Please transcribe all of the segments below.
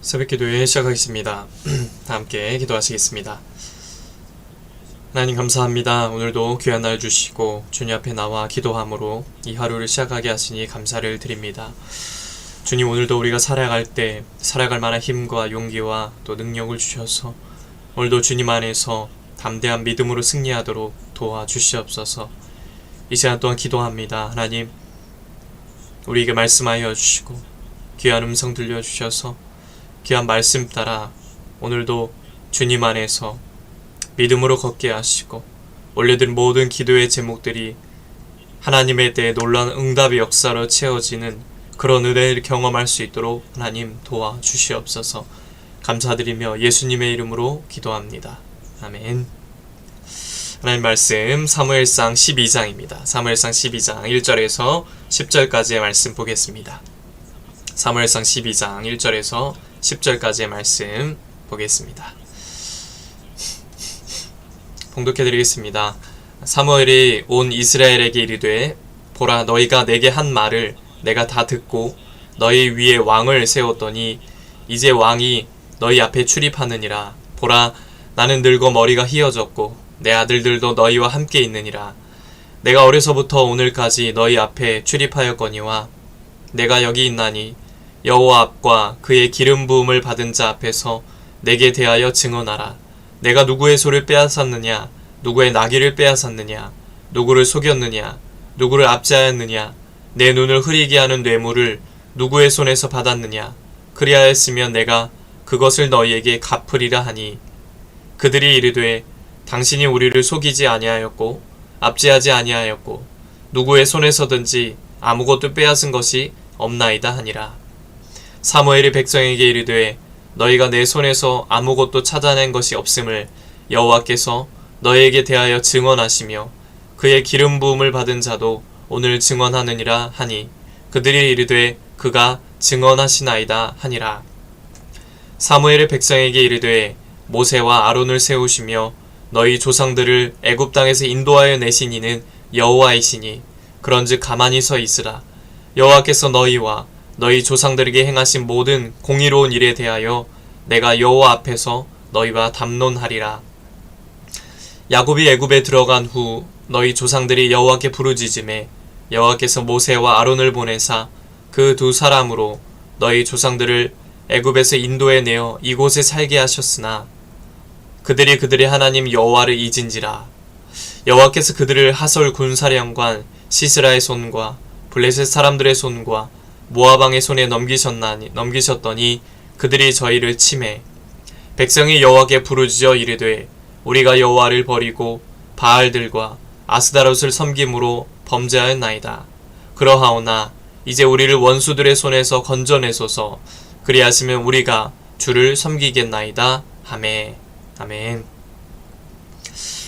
새벽기도회 시작하겠습니다. 다 함께 기도하시겠습니다. 하나님 감사합니다. 오늘도 귀한 날 주시고 주님 앞에 나와 기도함으로 이 하루를 시작하게 하시니 감사를 드립니다. 주님, 오늘도 우리가 살아갈 때 살아갈 만한 힘과 용기와 또 능력을 주셔서 오늘도 주님 안에서 담대한 믿음으로 승리하도록 도와주시옵소서. 이 시간 동안 기도합니다. 하나님, 우리에게 말씀하여 주시고 귀한 음성 들려주셔서 귀한 말씀 따라 오늘도 주님 안에서 믿음으로 걷게 하시고 올려드린 모든 기도의 제목들이 하나님에 대해 놀라운 응답의 역사로 채워지는 그런 은혜를 경험할 수 있도록 하나님 도와주시옵소서. 감사드리며 예수님의 이름으로 기도합니다. 아멘. 하나님 말씀 사무엘상 12장입니다. 사무엘상 12장 1절에서 10절까지의 말씀 보겠습니다. 사무엘상 12장 1절에서 10절까지의 말씀 보겠습니다. 봉독해드리겠습니다. 사무엘이 온 이스라엘에게 이르되, 보라, 너희가 내게 한 말을 내가 다 듣고 너희 위에 왕을 세웠더니 이제 왕이 너희 앞에 출입하느니라. 보라, 나는 늙어 머리가 희어졌고 내 아들들도 너희와 함께 있느니라. 내가 어려서부터 오늘까지 너희 앞에 출입하였거니와 내가 여기 있나니 여호와 앞과 그의 기름 부음을 받은 자 앞에서 내게 대하여 증언하라. 내가 누구의 소를 빼앗았느냐? 누구의 나귀를 빼앗았느냐? 누구를 속였느냐? 누구를 압제하였느냐? 내 눈을 흐리게 하는 뇌물을 누구의 손에서 받았느냐? 그리하였으면 내가 그것을 너희에게 갚으리라 하니, 그들이 이르되, 당신이 우리를 속이지 아니하였고 압제하지 아니하였고 누구의 손에서든지 아무것도 빼앗은 것이 없나이다 하니라. 사무엘이 백성에게 이르되, 너희가 내 손에서 아무것도 찾아낸 것이 없음을 여호와께서 너희에게 대하여 증언하시며 그의 기름 부음을 받은 자도 오늘 증언하느니라 하니, 그들이 이르되 그가 증언하시나이다 하니라. 사무엘이 백성에게 이르되, 모세와 아론을 세우시며 너희 조상들을 애굽 땅에서 인도하여 내신 이는 여호와이시니 그런즉 가만히 서 있으라. 여호와께서 너희와 너희 조상들에게 행하신 모든 공의로운 일에 대하여 내가 여호와 앞에서 너희와 담론하리라. 야곱이 애굽에 들어간 후 너희 조상들이 여호와께 부르짖음에 여호와께서 모세와 아론을 보내사 그 두 사람으로 너희 조상들을 애굽에서 인도해 내어 이곳에 살게 하셨으나 그들이 그들의 하나님 여호와를 잊은지라. 여호와께서 그들을 하솔 군사령관 시스라의 손과 블레셋 사람들의 손과 모압 왕의 손에 넘기셨더니 그들이 저희를 치매, 백성이 여호와께 부르짖어 이르되, 우리가 여호와를 버리고 바알들과 아스다롯을 섬김으로 범죄하였나이다. 그러하오나 이제 우리를 원수들의 손에서 건져내소서. 그리하시면 우리가 주를 섬기겠나이다 하매. 아멘.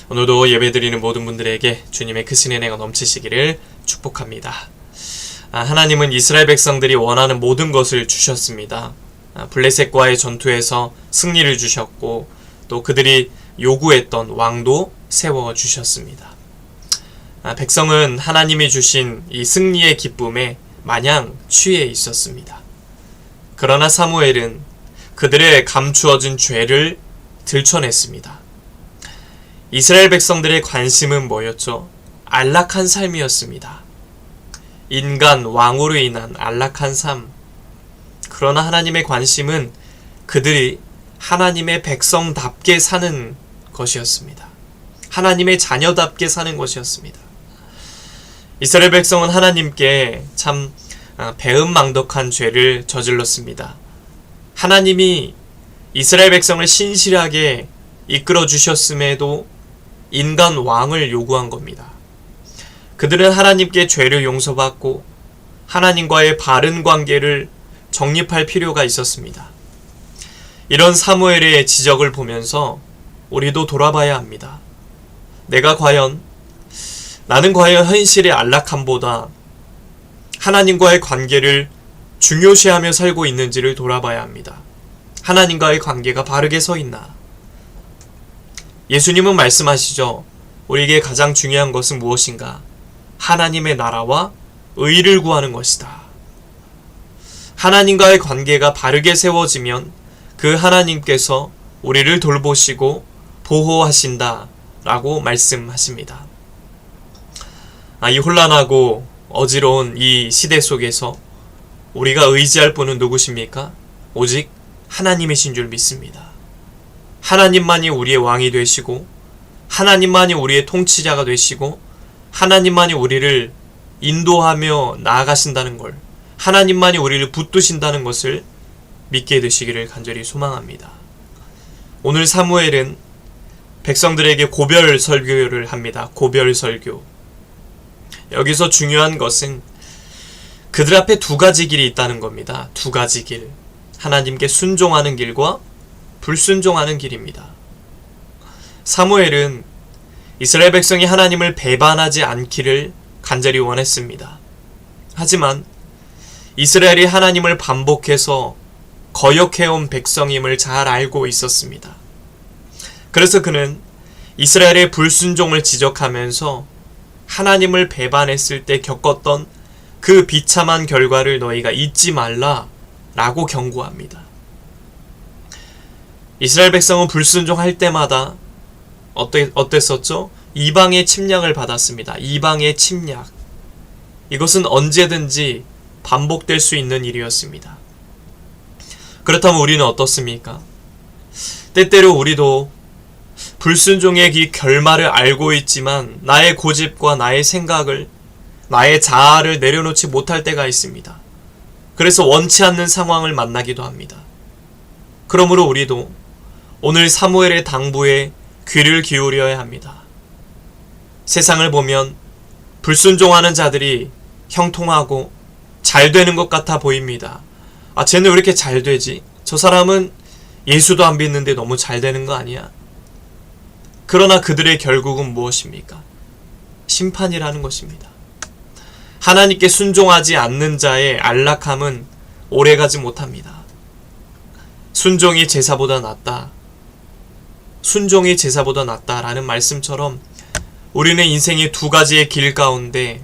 오늘도 예배드리는 모든 분들에게 주님의 크신 은혜가 넘치시기를 축복합니다. 하나님은 이스라엘 백성들이 원하는 모든 것을 주셨습니다. 블레셋과의 전투에서 승리를 주셨고 또 그들이 요구했던 왕도 세워주셨습니다. 백성은 하나님이 주신 이 승리의 기쁨에 마냥 취해 있었습니다. 그러나 사무엘은 그들의 감추어진 죄를 들춰냈습니다. 이스라엘 백성들의 관심은 뭐였죠? 안락한 삶이었습니다. 인간 왕으로 인한 안락한 삶. 그러나 하나님의 관심은 그들이 하나님의 백성답게 사는 것이었습니다. 하나님의 자녀답게 사는 것이었습니다. 이스라엘 백성은 하나님께 참 배은망덕한 죄를 저질렀습니다. 하나님이 이스라엘 백성을 신실하게 이끌어 주셨음에도 인간 왕을 요구한 겁니다. 그들은 하나님께 죄를 용서받고 하나님과의 바른 관계를 정립할 필요가 있었습니다. 이런 사무엘의 지적을 보면서 우리도 돌아봐야 합니다. 나는 과연 현실의 안락함보다 하나님과의 관계를 중요시하며 살고 있는지를 돌아봐야 합니다. 하나님과의 관계가 바르게 서 있나? 예수님은 말씀하시죠. 우리에게 가장 중요한 것은 무엇인가? 하나님의 나라와 의를 구하는 것이다. 하나님과의 관계가 바르게 세워지면 그 하나님께서 우리를 돌보시고 보호하신다 라고 말씀하십니다. 이 혼란하고 어지러운 이 시대 속에서 우리가 의지할 분은 누구십니까? 오직 하나님이신 줄 믿습니다. 하나님만이 우리의 왕이 되시고, 하나님만이 우리의 통치자가 되시고, 하나님만이 우리를 인도하며 나아가신다는 걸, 하나님만이 우리를 붙드신다는 것을 믿게 되시기를 간절히 소망합니다. 오늘 사무엘은 백성들에게 고별 설교를 합니다. 고별 설교. 여기서 중요한 것은 그들 앞에 두 가지 길이 있다는 겁니다. 두 가지 길. 하나님께 순종하는 길과 불순종하는 길입니다. 사무엘은 이스라엘 백성이 하나님을 배반하지 않기를 간절히 원했습니다. 하지만 이스라엘이 하나님을 반복해서 거역해온 백성임을 잘 알고 있었습니다. 그래서 그는 이스라엘의 불순종을 지적하면서 하나님을 배반했을 때 겪었던 그 비참한 결과를 너희가 잊지 말라 라고 경고합니다. 이스라엘 백성은 불순종할 때마다 어땠었죠? 이방의 침략을 받았습니다. 이방의 침략. 이것은 언제든지 반복될 수 있는 일이었습니다. 그렇다면 우리는 어떻습니까? 때때로 우리도 불순종의 이 결말을 알고 있지만 나의 고집과 나의 생각을, 나의 자아를 내려놓지 못할 때가 있습니다. 그래서 원치 않는 상황을 만나기도 합니다. 그러므로 우리도 오늘 사무엘의 당부에 귀를 기울여야 합니다. 세상을 보면 불순종하는 자들이 형통하고 잘 되는 것 같아 보입니다. 쟤는 왜 이렇게 잘 되지? 저 사람은 예수도 안 믿는데 너무 잘 되는 거 아니야? 그러나 그들의 결국은 무엇입니까? 심판이라는 것입니다. 하나님께 순종하지 않는 자의 안락함은 오래가지 못합니다. 순종이 제사보다 낫다. 순종이 제사보다 낫다라는 말씀처럼 우리는 인생의 두 가지의 길 가운데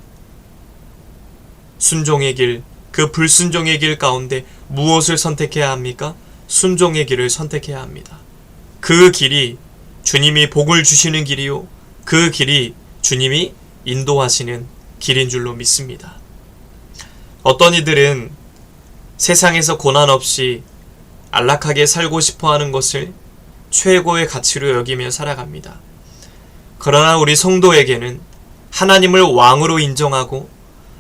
순종의 길, 그 불순종의 길 가운데 무엇을 선택해야 합니까? 순종의 길을 선택해야 합니다. 그 길이 주님이 복을 주시는 길이요, 그 길이 주님이 인도하시는 길인 줄로 믿습니다. 어떤 이들은 세상에서 고난 없이 안락하게 살고 싶어하는 것을 최고의 가치로 여기며 살아갑니다. 그러나 우리 성도에게는 하나님을 왕으로 인정하고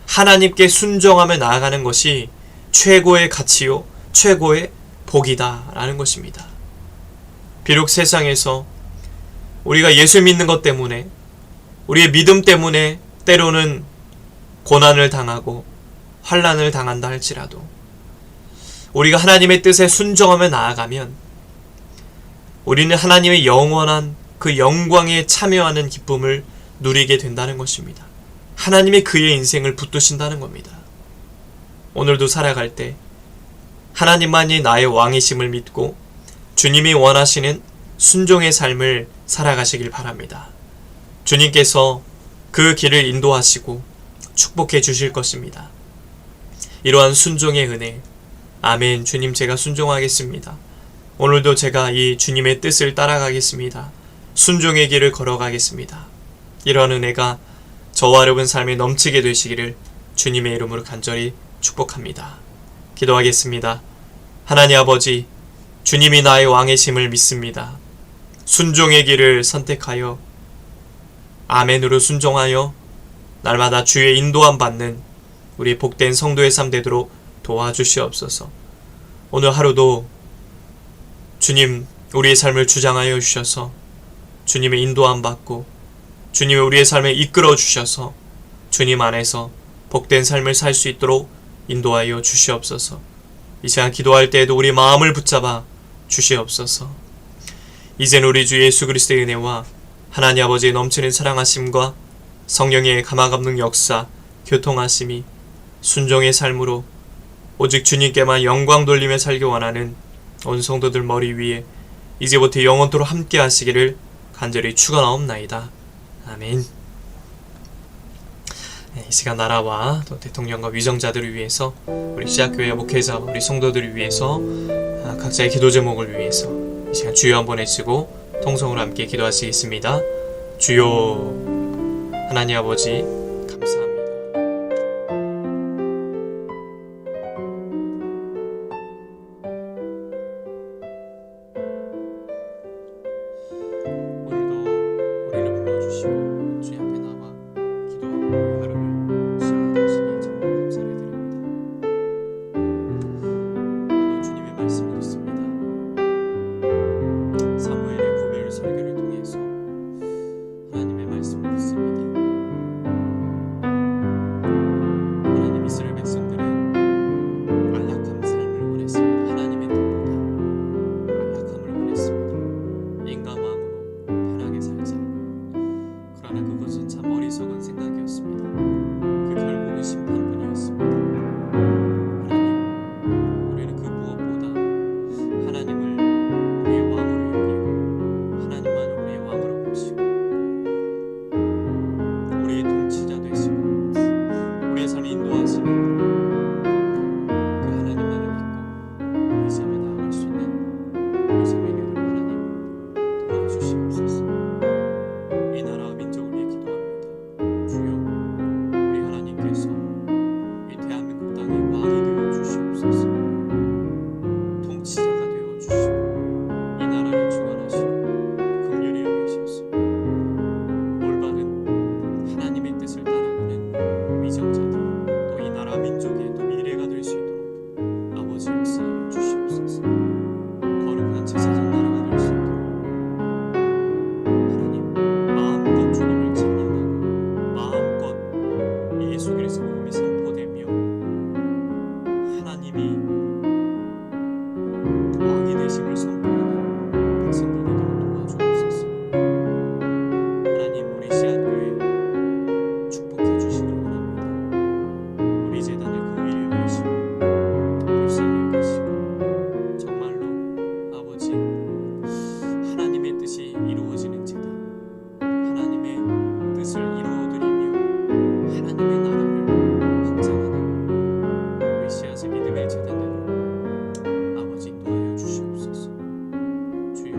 하나님께 순종하며 나아가는 것이 최고의 가치요, 최고의 복이다 라는 것입니다. 비록 세상에서 우리가 예수 믿는 것 때문에, 우리의 믿음 때문에 때로는 고난을 당하고 환난을 당한다 할지라도 우리가 하나님의 뜻에 순종하며 나아가면 우리는 하나님의 영원한 그 영광에 참여하는 기쁨을 누리게 된다는 것입니다. 하나님이 그의 인생을 붙드신다는 겁니다. 오늘도 살아갈 때 하나님만이 나의 왕이심을 믿고 주님이 원하시는 순종의 삶을 살아가시길 바랍니다. 주님께서 그 길을 인도하시고 축복해 주실 것입니다. 이러한 순종의 은혜, 아멘. 주님, 제가 순종하겠습니다. 오늘도 제가 이 주님의 뜻을 따라가겠습니다. 순종의 길을 걸어가겠습니다. 이러한 은혜가 저와 여러분 삶에 넘치게 되시기를 주님의 이름으로 간절히 축복합니다. 기도하겠습니다. 하나님 아버지, 주님이 나의 왕이심을 믿습니다. 순종의 길을 선택하여 아멘으로 순종하여 날마다 주의 인도함 받는 우리 복된 성도의 삶 되도록 도와주시옵소서. 오늘 하루도 주님 우리의 삶을 주장하여 주셔서 주님의 인도함 받고 주님이 우리의 삶에 이끌어 주셔서 주님 안에서 복된 삶을 살 수 있도록 인도하여 주시옵소서. 이 시간 기도할 때에도 우리 마음을 붙잡아 주시옵소서. 이제는 우리 주 예수 그리스도의 은혜와 하나님 아버지의 넘치는 사랑하심과 성령의 가마감는 역사, 교통하심이 순종의 삶으로 오직 주님께만 영광 돌리며 살기 원하는 온 성도들 머리 위에 이제부터 영원토록 함께 하시기를 간절히 축원하옵나이다. 아멘. 이 시간 나라와 또 대통령과 위정자들을 위해서, 우리 시작교회 목회자, 우리 성도들을 위해서 각자의 기도 제목을 위해서 이 시간 주여 한번 외치고 통성으로 함께 기도하시겠습니다. 주여. 하나님 아버지 감사합니다. 오늘도 우리를 불러주시고 주님 앞에 나와 기도하고 하루를 시작하게 하시니 정말 감사를 드립니다. 오늘도 주님의 말씀을 듣습니다. 사무엘의 고별 설교를 통해서 하나님의 말씀을 듣습니다. 하나님 이스라엘 백성들은 안락한 삶을 원했습니다. 하나님의 뜻보다 안락함을 원했습니다. 인간 왕으로 편하게 살자. 그러나 그것은 참 어리석은 생각이었습니다. 그 결국은 심판뿐이었습니다. 하나님, 우리는 그 무엇보다 하나님을 우리의 왕으로 여기고 하나님만을 우리의 왕으로 모시고 우리의 통치자 되시고 우리의 삶을 인도하시는 그 하나님만을 믿고 의지하며 나아갈 수 있는 우리 삶의 되도록 하나님 도와주시옵소서. 이 나라와 민족을 위해 기도합니다. 주여, 우리 하나님께서 이 대한민국 땅의 왕이 되어 주시옵소서. 통치자가 되어 주시고 이 나라를 주관하시고 긍휼히 여기셔서 올바른 하나님의 뜻을 따라가는 위정자들, 또 이 나라 민족의 또 미래가 될 수 있도록 아버지 역사하여 주시옵소서. 거룩한 제사장 나라가 될 수 있도록 하나님 마음껏 주님을 찬양하고 마음껏 예수 그리스도 복음이 선포되며 하나님이 왕이 되심을 선포하는 백성들 되도록 도와주옵소서. 하나님, 우리 씨앗교회 축복해 주시길 원합니다. 우리 재단을 긍휼히 여기시고 불쌍히 여기시고 정말로 아버지 하나님의 뜻이 이루어지는 재단, 하나님의 뜻을 이루어드리며 하나님의 나라를 확장하는 우리 씨앗의 믿음의 재단 되도록 아버지 인도하여 주시옵소서. 주여,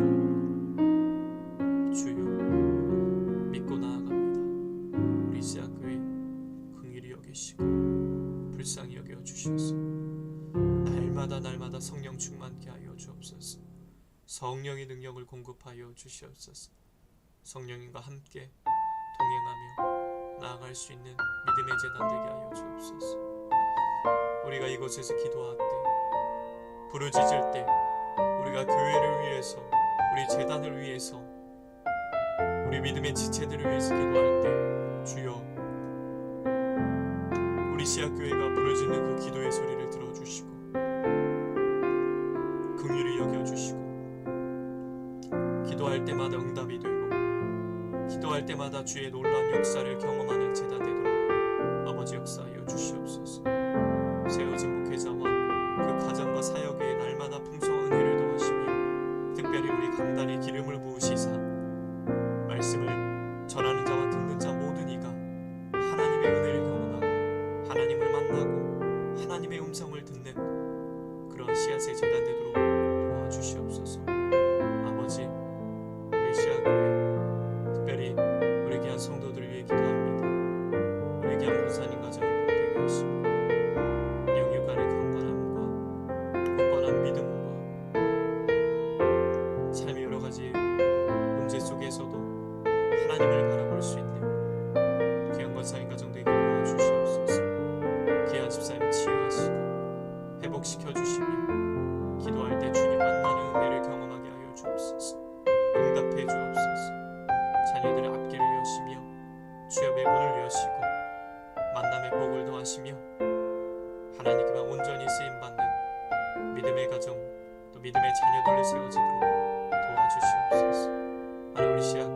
주여, 믿고 나아갑니다. 우리 씨앗교회 긍휼히 여기시고 불쌍히 여겨 주시옵소서. 날마다 성령 충만케 하여 주옵소서. 성령의 능력을 공급하여 주시옵소서. 성령님과 함께 동행하며 나아갈 수 있는 믿음의 재단 되게 하여 주옵소서. 우리가 이곳에서 기도할 때, 부르짖을 때, 우리가 교회를 위해서, 우리 재단을 위해서, 우리 믿음의 지체들을 위해서 기도할 때 주여, 우리 씨앗교회가 부르짖는 그 기도의 소리를 들어주시고 긍휼히 여겨주시고 기도할 때마다 응답이 되고 기도할 때마다 주의 놀라운 역사를 경험하는 재단 되도록 아버지 역사하여 주시옵소서. 세워진 목회자와 그 가정과 사역에 날마다 풍성한 은혜를 더하시며 특별히 우리 강단에 기름을 부으시사 말씀을 전하는 자와 듣는 자 모든 이가 하나님의 은혜를 경험하고 하나님을 만나고 하나님의 음성을 듣는 그런 씨앗의 재단 되도록 도와주시옵소서. 아버지, 우리 씨앗교회 특별히 우리 귀한 성도들을 위해 기도합니다. 우리 귀한 권사님 가정을 복되게 하시고 영육간의 강건함과 굳건한 믿음과 삶의 여러 가지 문제 속에서도 하나님을 바라볼 수 있는 귀한 권사님 가정 되게 도와주시옵소서. 귀한 집사님 치유하시고 회복시켜 주시며 기도할 때 주님 만나는 은혜를 경험하게 하여 주옵소서. 응답해 주옵소서. 자녀들의 앞길을 여시며 취업의 문을 여시고 만남의 복을 더하시며 하나님께만 온전히 쓰임받는 믿음의 가정 또 믿음의 자녀들로 세워지도록 도와주시옵소서. 하나님, 우리 씨앗